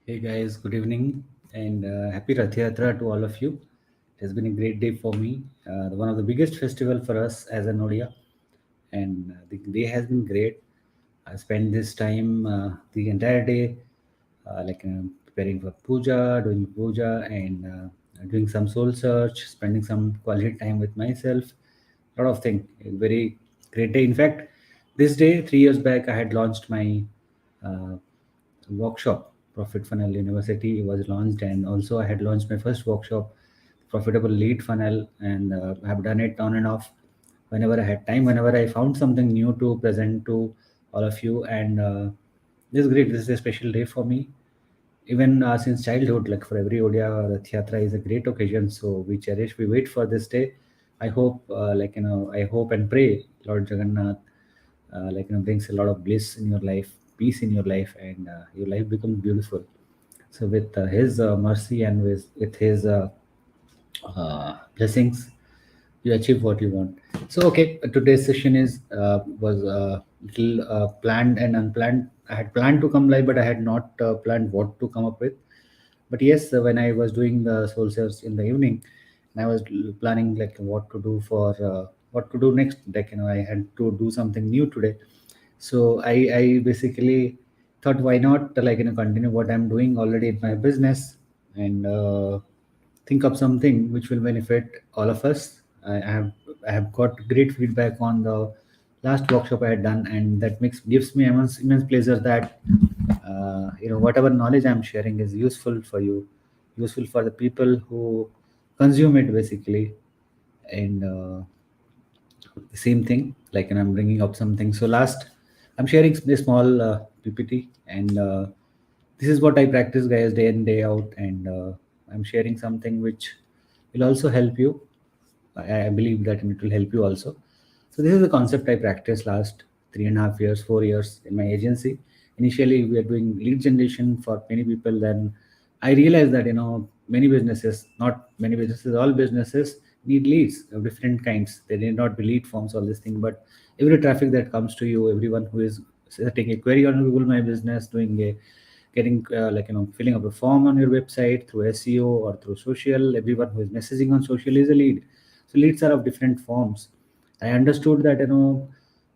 Hey guys, good evening and happy Rath Yatra to all of you. It has been a great day for me. One of the biggest festival for us as an Odia, and the day has been great. I spent this time the entire day preparing for puja, doing puja, and doing some soul search, spending some quality time with myself. A lot of things. A very great day. In fact, this day 3 years back, I had launched my uh, workshop. Profit Funnel University was launched, and also I had launched my first workshop, Profitable Lead Funnel, and I have done it on and off whenever I had time, whenever I found something new to present to all of you. And this is great. This is a special day for me. Even since childhood, like for every Odia, Rath Yatra is a great occasion. So we cherish, we wait for this day. I hope, I hope and pray Lord Jagannath, brings a lot of bliss in your life, peace in your life, and your life becomes beautiful. So with His mercy and with His blessings, you achieve what you want. So okay, today's session is was little planned and unplanned. I had planned to come live, but I had not planned what to come up with. But yes, when I was doing the soul search in the evening, and I was planning like what to do for what to do next, like I had to do something new today. So I basically thought, why not continue what I'm doing already in my business, and think of something which will benefit all of us. I have got great feedback on the last workshop I had done, and that makes gives me immense pleasure that whatever knowledge I'm sharing is useful for you, useful for the people who consume it basically. And the same thing, I'm bringing up something. So last, I'm sharing a small PPT, and this is what I practice, guys, day in day out. And I'm sharing something which will also help you. I believe that it will help you also. So this is the concept I practiced last 3.5 years, 4 years in my agency. Initially, we are doing lead generation for many people. Then I realized that many businesses, not many businesses, all businesses need leads of different kinds. They need not be lead forms, all this thing, but every traffic that comes to you, everyone who is setting a query on Google My Business, doing a getting filling up a form on your website through SEO or through social. Everyone who is messaging on social is a lead. So leads are of different forms. I understood that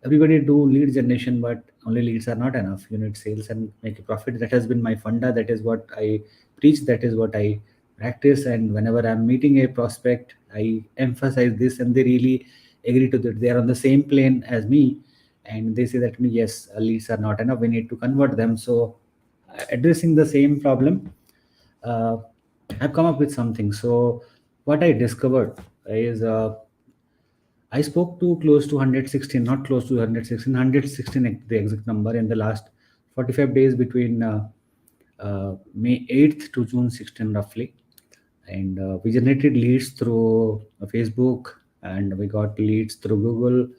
everybody do lead generation, but only leads are not enough. You need sales and make a profit. That has been my funda. That is what I preach. That is what I practice. And whenever I'm meeting a prospect, I emphasize this, and they really agree to that. They are on the same plane as me, and they say that yes, leads are not enough. We need to convert them. So addressing the same problem, uh, I've come up with something. So what I discovered is I spoke to close to 116, not close to 116, 116 the exact number in the last 45 days between May 8th to June 16 roughly. And we generated leads through Facebook, and we got leads through Google,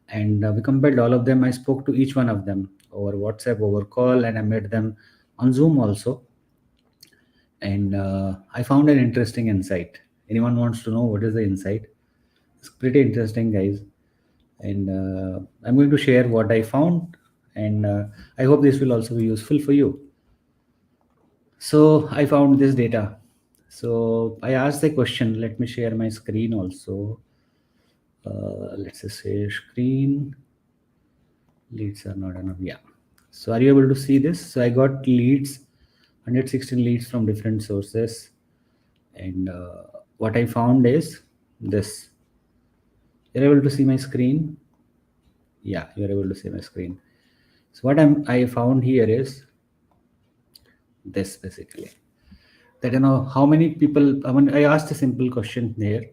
and we compiled all of them. I spoke to each one of them over WhatsApp, over call, and I met them on Zoom also. And I found an interesting insight. Anyone wants to know what is the insight? It's pretty interesting, guys. And I'm going to share what I found, and I hope this will also be useful for you. So I found this data. So I asked the question. Let me share my screen also. Let's just say screen leads are not enough. Yeah. So are you able to see this? So I got leads, 116 leads from different sources, and what I found is this. You're able to see my screen? Yeah, you're able to see my screen. So what I found here is this basically, that how many people. I mean, I asked a simple question there.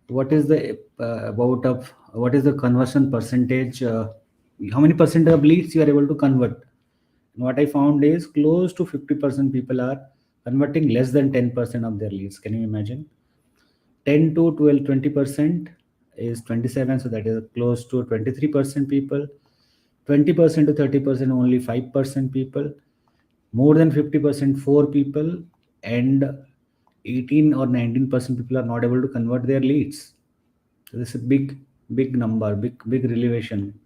What is the about of what is the conversion percentage? How many percent of leads you are able to convert? And what I found is close to 50% people are converting less than 10% of their leads. Can you imagine? 10 to 12, 20% is 27, so that is close to 23% people. 20% to 30% only 5% people. More than 50% 4 people, and 18 or 19% people are not able to convert their leads. So this is a big number, big relevation.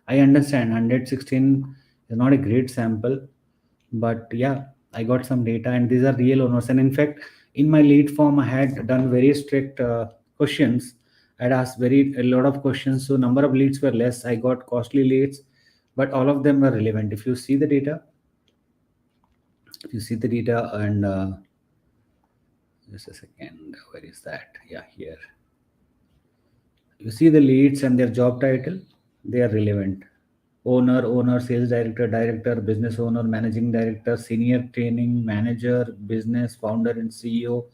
I understand 116 is not a great sample, but yeah, I got some data, and these are real owners. And in fact, in my lead form, I had done very strict questions. I'd asked very a lot of questions, so number of leads were less. I got costly leads, but all of them were relevant. If you see the data, and just a second, where is that? Yeah, here. You see the leads and their job title, they are relevant. Owner, sales director, director, business owner, managing director, senior training manager, business founder and CEO,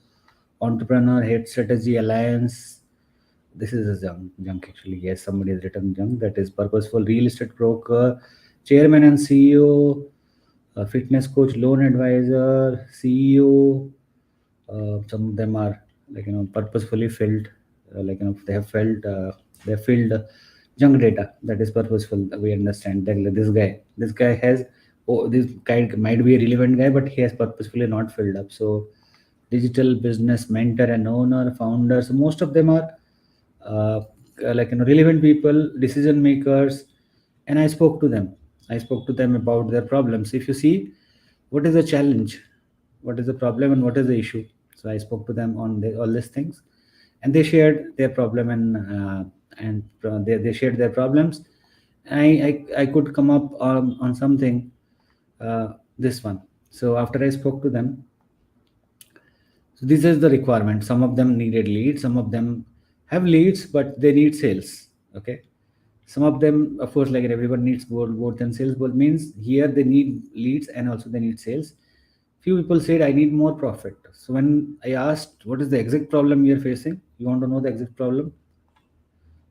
entrepreneur, head strategy, alliance. This is a junk actually. Yes, somebody has written junk. That is purposeful real estate broker, chairman and CEO, fitness coach, loan advisor, CEO. Some of them are purposefully filled, they have filled junk data that is purposeful. We understand that this guy has, oh, this guy might be a relevant guy, but he has purposefully not filled up. So digital business mentor and owner, founders, most of them are uh, relevant people, decision makers. And I spoke to them about their problems. If you see, what is the challenge, what is the problem, and what is the issue. So I spoke to them on all these things, and they shared their problem, and they shared their problems. I could come up on something, this one. So after I spoke to them, so this is the requirement. Some of them needed leads, some of them have leads, but they need sales. Okay. Some of them, of course, like everyone needs both and sales, but means here they need leads and also they need sales. Few people said, I need more profit. So when I asked, what is the exact problem you're facing? You want to know the exact problem?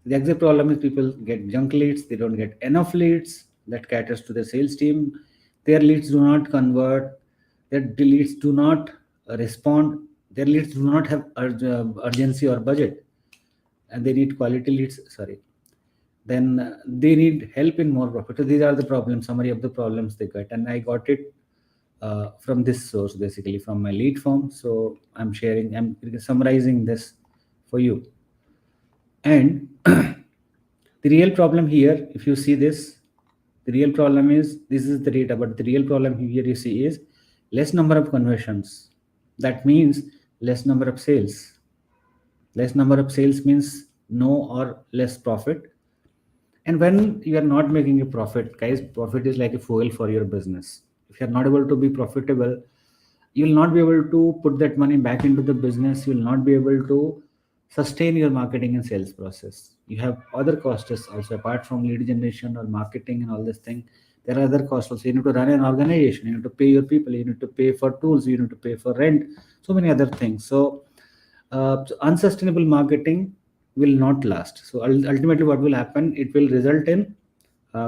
The exact problem is people get junk leads, they don't get enough leads that caters to the sales team. Their leads do not convert, their leads do not respond, their leads do not have urgency or budget, and they need quality leads. Sorry. Then they need help in more profit. So these are the problems, summary of the problems they got, and I got it from this source, basically from my lead form. So I'm summarizing this for you. And the real problem here, if you see this, the real problem is, this is the data, but the real problem here you see is less number of conversions. That means less number of sales. Less number of sales means no or less profit. And when you are not making a profit, guys, profit is like a fuel for your business. If you are not able to be profitable, you will not be able to put that money back into the business. You will not be able to sustain your marketing and sales process. You have other costs also, apart from lead generation or marketing and all this thing. There are other costs also. You need to run an organization, you need to pay your people, you need to pay for tools, you need to pay for rent, so many other things. So unsustainable marketing will not last. So ultimately, what will happen? It will result in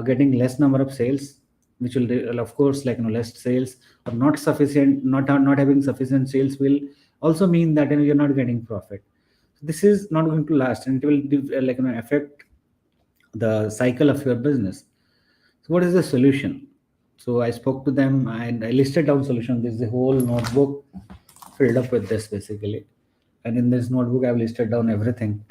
getting less number of sales, which will, of course, less sales or not sufficient, not having sufficient sales will also mean that you're not getting profit. So this is not going to last, and it will affect the cycle of your business. So what is the solution? So I spoke to them and I listed down solution. This is a whole notebook filled up with this, basically. And in this notebook, I've listed down everything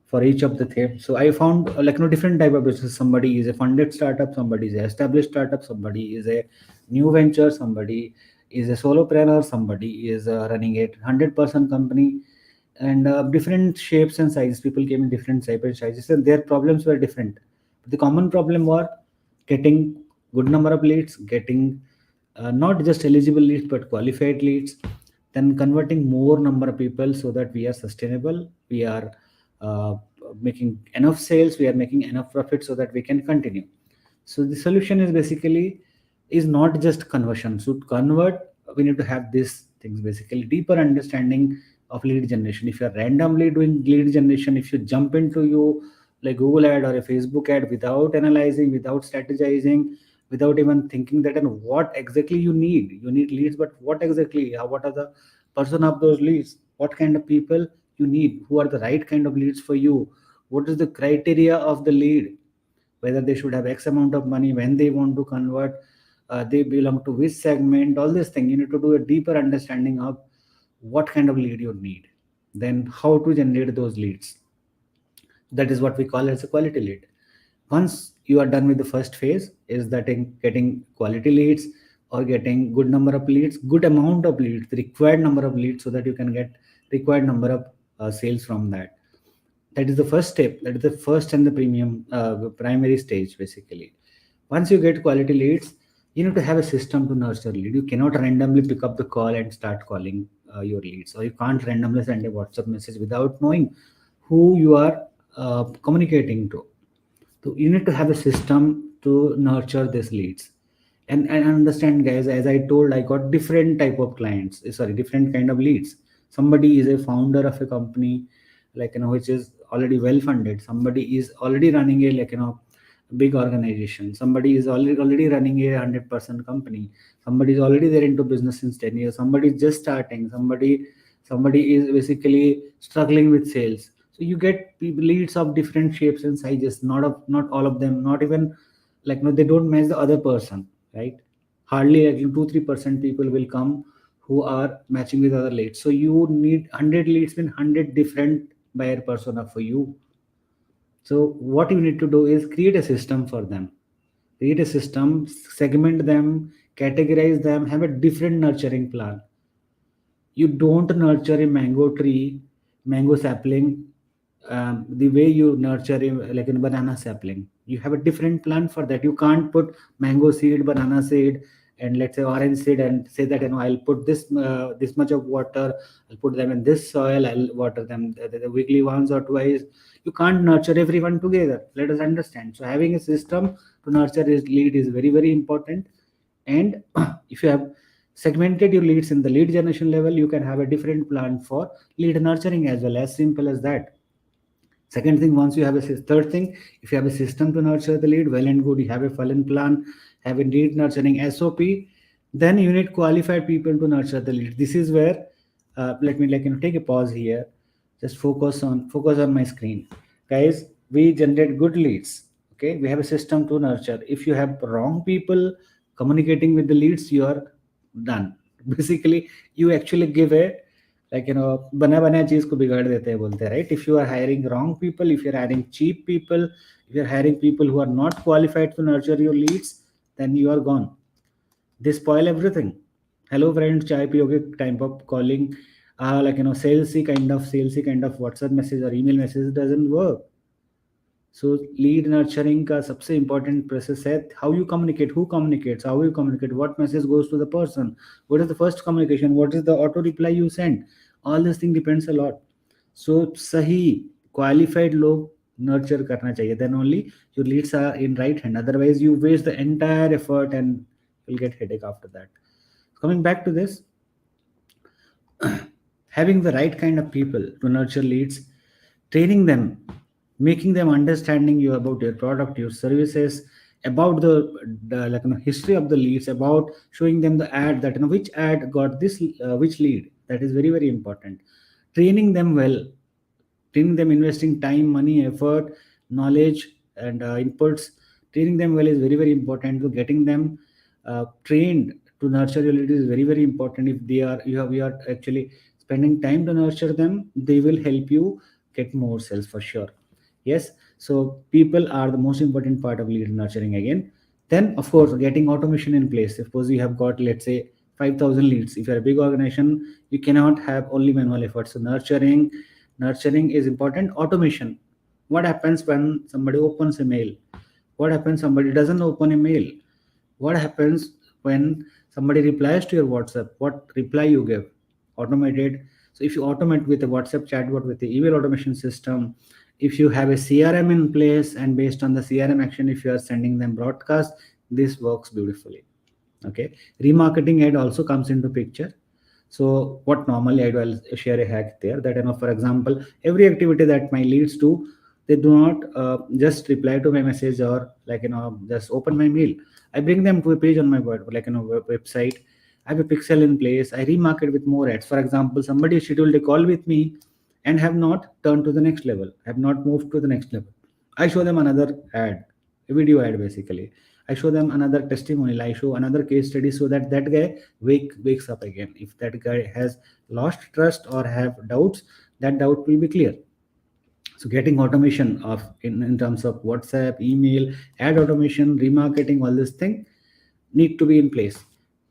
for each of the themes. So I found different type of business. Somebody is a funded startup, somebody is an established startup, somebody is a new venture, somebody is a solopreneur, somebody is running a 100% company, and different shapes and sizes. People came in different shapes and sizes, and their problems were different. The common problem was getting good number of leads, getting not just eligible leads but qualified leads, then converting more number of people so that we are sustainable, we are uh, making enough sales, we are making enough profit so that we can continue. So the solution is basically is not just conversion. So to convert, we need to have these things, basically deeper understanding of lead generation. If you're randomly doing lead generation, if you jump into you like Google ad or a Facebook ad without analyzing, without strategizing, without even thinking that and what exactly you need leads, but what exactly, what are the person of those leads, what kind of people you need, who are the right kind of leads for you, what is the criteria of the lead, whether they should have X amount of money, when they want to convert, they belong to which segment, all this thing. You need to do a deeper understanding of what kind of lead you need, then how to generate those leads. That is what we call as a quality lead. Once you are done with the first phase, is that in getting quality leads or getting good number of leads, good amount of leads, the required number of leads, so that you can get required number of sales from that. That is the first step. That is the first and the primary stage basically. Once you get quality leads, you need to have a system to nurture lead. You cannot randomly pick up the call and start calling your leads, or you can't randomly send a WhatsApp message without knowing who you are communicating to. So you need to have a system to nurture these leads. And understand, guys, as I told, I got different type of clients, different kind of leads. Somebody is a founder of a company, which is already well funded. Somebody is already running a big organization. Somebody is already running a 100% company. Somebody is already there into business since 10 years. Somebody is just starting. Somebody is basically struggling with sales. So you get leads of different shapes and sizes. Not all of them. Not even no, they don't match the other person, right? Hardly 2-3% people will come who are matching with other leads. So you need 100 leads, mean 100 different buyer persona for you. So what you need to do is create a system for them. Create a system, segment them, categorize them, have a different nurturing plan. You don't nurture a mango tree, mango sapling, the way you nurture a banana sapling. You have a different plan for that. You can't put mango seed, banana seed, and let's say orange seed, and say that I'll put this much of water, I'll put them in this soil, I'll water them the weekly once or twice. You can't nurture everyone together. Let us understand. So having a system to nurture his lead is very, very important. And if you have segmented your leads in the lead generation level, you can have a different plan for lead nurturing as well. As simple as that. Second thing, once you have third thing, if you have a system to nurture the lead, well and good. You have a funnel plan, have a lead nurturing SOP, then you need qualified people to nurture the lead. This is where let me take a pause here. Just focus on my screen, guys. We generate good leads. Okay, we have a system to nurture. If you have wrong people communicating with the leads, you are done. Basically, you actually give a बना बनाया चीज को बिगाड़ देते हैं बोलते हैं, right? If you are hiring wrong people, if you're hiring cheap people, if you're hiring people who are not qualified to nurture your leads, then you are gone. They spoil everything. Hello friends, chai piyoge time of calling, salesy kind of WhatsApp message or email message doesn't work. So lead nurturing का सबसे important process है how you communicate, who communicates, how you communicate, what message goes to the person, what is the first communication, what is the auto reply you send. All this thing depends a lot. So सही qualified लोग nurture करना चाहिए, then only your leads are in right hand. Otherwise you waste the entire effort and you'll get headache after that. Coming back to this, having the right kind of people to nurture leads, training them, making them understanding you about your product, your services, about the history of the leads, about showing them the ad that which ad got this which lead. That is very, very important. Training them well, training them, investing time, money, effort, knowledge, and inputs. Training them well is very, very important. So getting them trained to nurture your leads is very, very important. If we are actually spending time to nurture them, they will help you get more sales for sure. Yes, so people are the most important part of lead nurturing again. Then of course getting automation in place. Suppose you have got, let's say, 5,000 leads. If you're a big organization, you cannot have only manual efforts. So nurturing is important. Automation. What happens when somebody opens a mail? What happens somebody doesn't open a mail? What happens when somebody replies to your WhatsApp? What reply you give? Automated. So if you automate with a WhatsApp chatbot, with the email automation system, if you have a CRM in place, and based on the CRM action, if you are sending them broadcast, this works beautifully. Okay, remarketing ad also comes into picture. So what normally I do, I'll share a hack there that for example, every activity that my leads do, they do not just reply to my message or just open my mail. I bring them to a page on my website. I have a pixel in place. I remarket with more ads. For example, somebody scheduled a call with me and have not turned to the next level, have not moved to the next level. I show them another ad, a video ad basically. I show them another testimonial. I show another case study so that guy wakes up again. If that guy has lost trust or have doubts, that doubt will be clear. So getting automation of in terms of WhatsApp, email, ad automation, remarketing, all this thing need to be in place.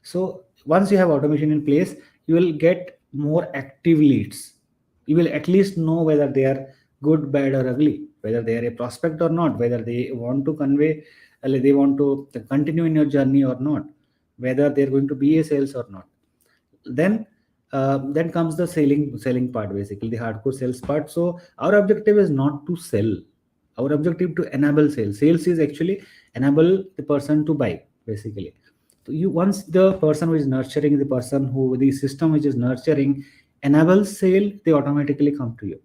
So once you have automation in place, you will get more active leads. You will at least know whether they are good, bad, or ugly, whether they are a prospect or not, whether they want to convey, they want to continue in your journey or not, whether they're going to be a sales or not. Then comes the selling part, basically the hardcore sales part. So our objective is not to sell. Our objective to enable sales. Sales is actually enable the person to buy, basically. So you, once the person who is nurturing, the person who, the system which is nurturing enables sale, they automatically come to you.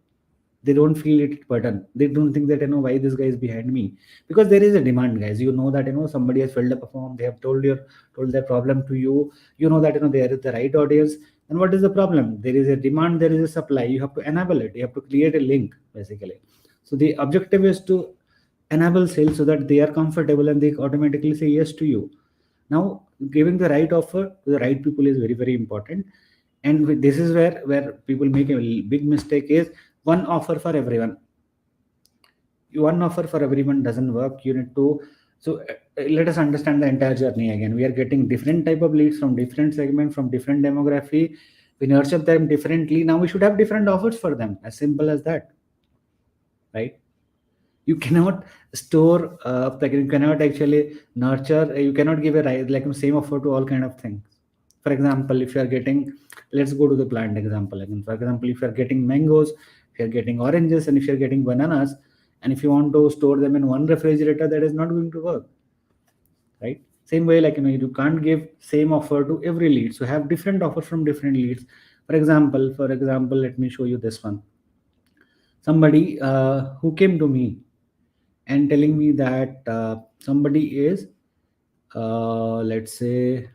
They don't feel it burden. They don't think that, why this guy is behind me, because there is a demand, guys. You know that, somebody has filled up a form, they have told their problem to you. You know that, there is the right audience. And what is the problem? There is a demand, there is a supply. You have to enable it. You have to create a link, basically. So the objective is to enable sales so that they are comfortable and they automatically say yes to you. Now, giving the right offer to the right people is very, very important. And this is where people make a big mistake, is one offer for everyone. One offer for everyone doesn't work. You need to, so let us understand the entire journey again. We are getting different type of leads from different segment, from different demography. We nurture them differently. Now we should have different offers for them, as simple as that, right? You cannot store, like you cannot actually nurture, you cannot give a like same offer to all kind of things. For example, if you are getting, let's go to the plant example again. For example, if you are getting mangoes, if you are getting oranges, and if you are getting bananas, and if you want to store them in one refrigerator, that is not going to work, right? Same way, like, you can't give same offer to every lead. So have different offers from different leads. For example, let me show you this one. Somebody who came to me and telling me that somebody is, let's say,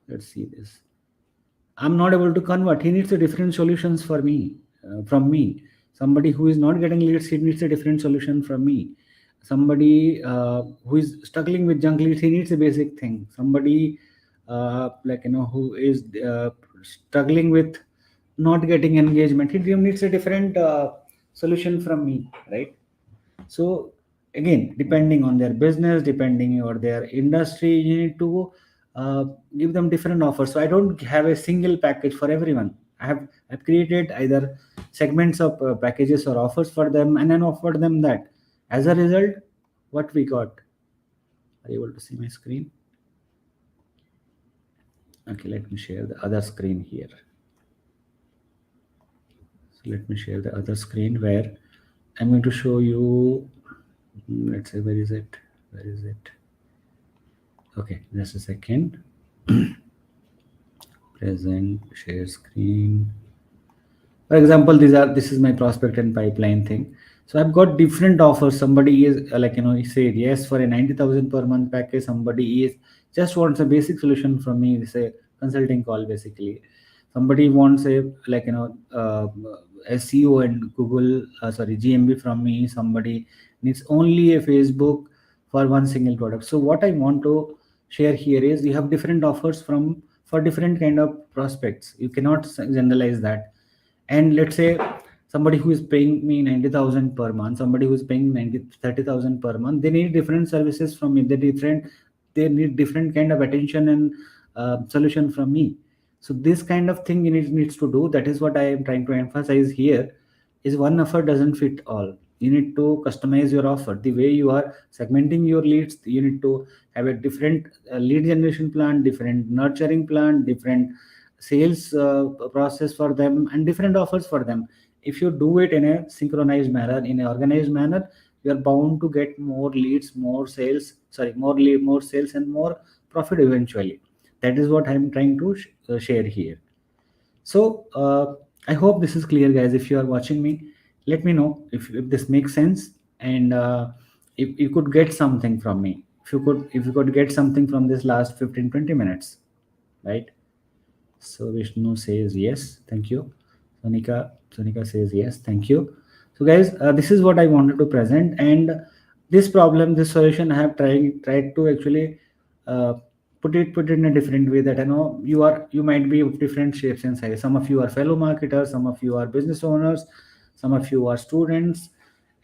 let's see this. I'm not able to convert. He needs a different solutions for me, from me. Somebody who is not getting leads, he needs a different solution from me. Somebody who is struggling with junk leads, he needs a basic thing. Somebody like, who is struggling with not getting engagement, he needs a different solution from me, right? So again, depending on their business, depending on their industry, you need to give them different offers. So I don't have a single package for everyone. I've created either segments of packages or offers for them, and then offered them that. As a result, what we got? Are you able to see my screen? Okay, let me share the other screen here. So let me share the other screen where I'm going to show you. Let's say, where is it? Okay, just a second. Present, share screen. For example, this is my prospect and pipeline thing. So I've got different offers. Somebody is he said yes for a 90,000 per month package. Somebody is just wants a basic solution from me. It's a consulting call, basically. Somebody wants a SEO and Google, GMB from me. Somebody needs only a Facebook for one single product. So what I want to share here is, you have different offers for different kind of prospects. You cannot generalize that. And let's say somebody who is paying me 90,000 per month, somebody who is paying 30,000 per month, they need different services from me. They need different kind of attention and solution from me. So this kind of thing you needs to do. That is what I am trying to emphasize here, is one offer doesn't fit all. You need to customize your offer. The way you are segmenting your leads, you need to have a different lead generation plan, different nurturing plan, different sales process for them, and different offers for them. If you do it in a synchronized manner, in an organized manner, you are bound to get more leads, more sales, more sales, and more profit eventually. That is what I'm trying to share here. So I hope this is clear, guys. If you are watching me, let me know if this makes sense, and if you could get something from me, if you could get something from this last 15-20 minutes, right? So Vishnu says yes, thank you. Sonika says yes, thank you. So guys, this is what I wanted to present, and this solution I have tried to actually put it in a different way, that I know you might be of different shapes and sizes. Some of you are fellow marketers, some of you are business owners, some of you are students,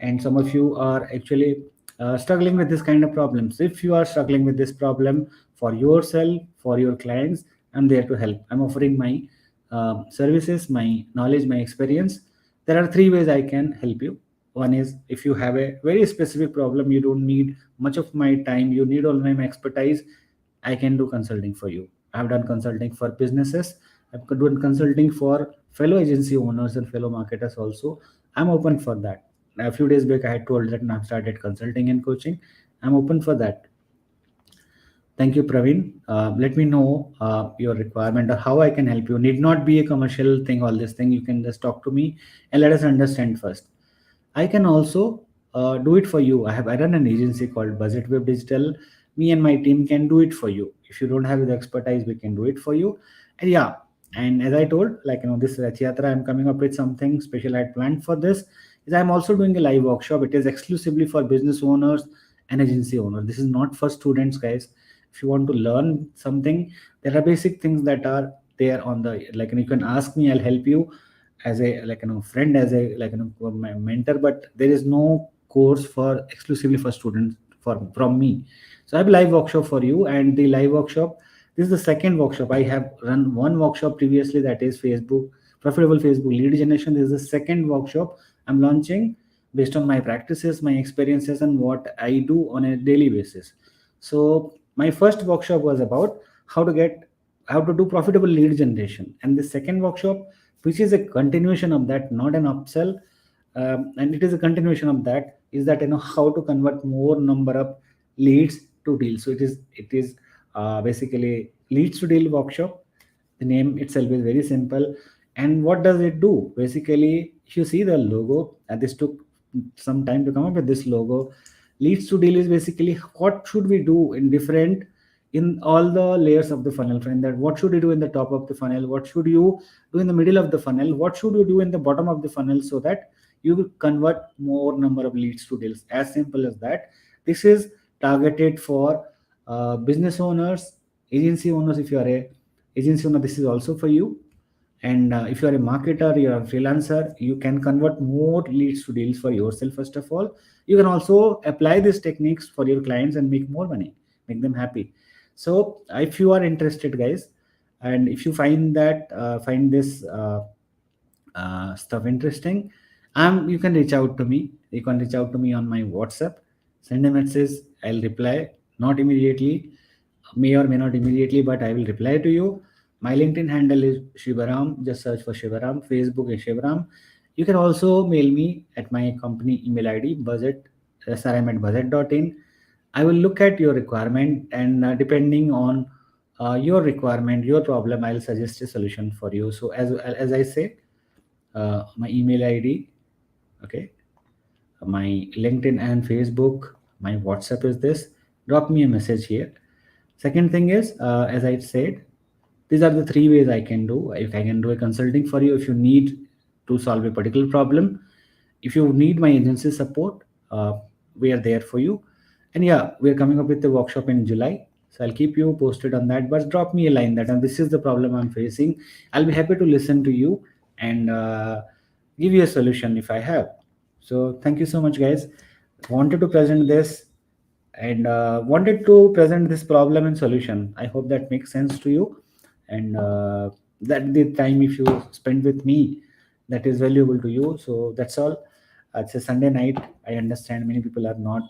and some of you are actually struggling with this kind of problems. If you are struggling with this problem, for yourself, for your clients. I'm there to help. I'm offering my services, my knowledge, my experience. There are three ways I can help you. One is, if you have a very specific problem, you don't need much of my time, you need only my expertise, I can do consulting for you. I've done consulting for businesses, I've done consulting for fellow agency owners and fellow marketers also. I'm open for that. A few days back, I had told that I've started consulting and coaching. I'm open for that. Thank you, Praveen. Let me know your requirement or how I can help you. Need not be a commercial thing, all this thing. You can just talk to me and let us understand first. I can also do it for you. I run an agency called Budget Web Digital. Me and my team can do it for you. If you don't have the expertise, we can do it for you. And yeah, and as I told, like this Rath Yatra, I'm coming up with something special I had planned for this. Is I'm also doing a live workshop. It is exclusively for business owners and agency owners. This is not for students, guys. If you want to learn something, there are basic things that are there on the, like, and you can ask me, I'll help you as a, like, friend, as a, like, my mentor. But there is no course for exclusively for students for from me. So I have a live workshop for you, and the live workshop, this is the second workshop. I have run one workshop previously, that is Facebook, profitable Facebook lead generation. This is the second workshop I'm launching based on my practices, my experiences, and what I do on a daily basis. So my first workshop was about how to do profitable lead generation, and the second workshop, which is a continuation of that, not an upsell, and it is a continuation of that, is that how to convert more number of leads to deals. So it is basically leads to deal workshop. The name itself is very simple. And what does it do? Basically, if you see the logo, and this took some time to come up with this logo. Leads to deal is basically what should we do in different, in all the layers of the funnel, friend. That what should you do in the top of the funnel, what should you do in the middle of the funnel, what should you do in the bottom of the funnel, so that you will convert more number of leads to deals. As simple as that. This is targeted for business owners, agency owners. If you are a agency owner, this is also for you. And if you are a marketer, you are a freelancer, you can convert more leads to deals for yourself. First of all, you can also apply these techniques for your clients and make more money, make them happy. So if you are interested, guys, and if you find that find this stuff interesting, you can reach out to me. You can reach out to me on my WhatsApp, send a message, I'll reply. Not immediately, may or may not immediately, but I will reply to you. My LinkedIn handle is Shivaram. Just search for Shivaram. Facebook is Shivaram. You can also mail me at my company email ID, budget, saram@budget.in. I will look at your requirement, and depending on your requirement, your problem, I'll suggest a solution for you. So as I say, my email ID, okay, my LinkedIn and Facebook, my WhatsApp is this. Drop me a message here. Second thing is, as I said, these are the three ways I can do. If I can do a consulting for you, if you need to solve a particular problem, if you need my agency support, we are there for you. And yeah, we are coming up with the workshop in July. So I'll keep you posted on that. But drop me a line that, and this is the problem I'm facing. I'll be happy to listen to you and give you a solution if I have. So thank you so much, guys. Wanted to present this, and wanted to present this problem and solution. I hope that makes sense to you, and that the time if you spend with me, that is valuable to you. So that's all. It's a Sunday night. I understand many people are not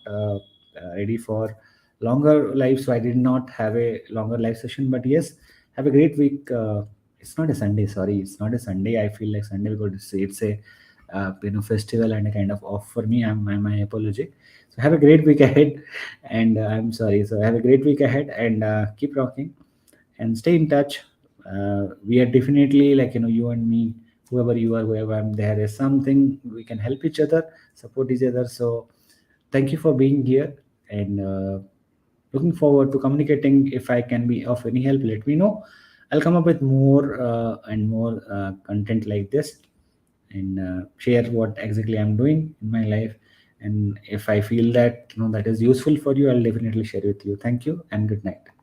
ready for longer life, so I did not have a longer live session. But yes, have a great week. It's not a Sunday, sorry, it's not a Sunday. I feel like Sunday because it's a festival and a kind of off for me. My apology. So have a great week ahead, and I'm sorry. So have a great week ahead, and keep rocking, and stay in touch. We are definitely, like, you and me, whoever you are, whoever I'm, there is something we can help each other, support each other. So thank you for being here, and looking forward to communicating. If I can be of any help, let me know. I'll come up with more and more content like this, and share what exactly I'm doing in my life. And if I feel that that is useful for you, I'll definitely share with you. Thank you and good night.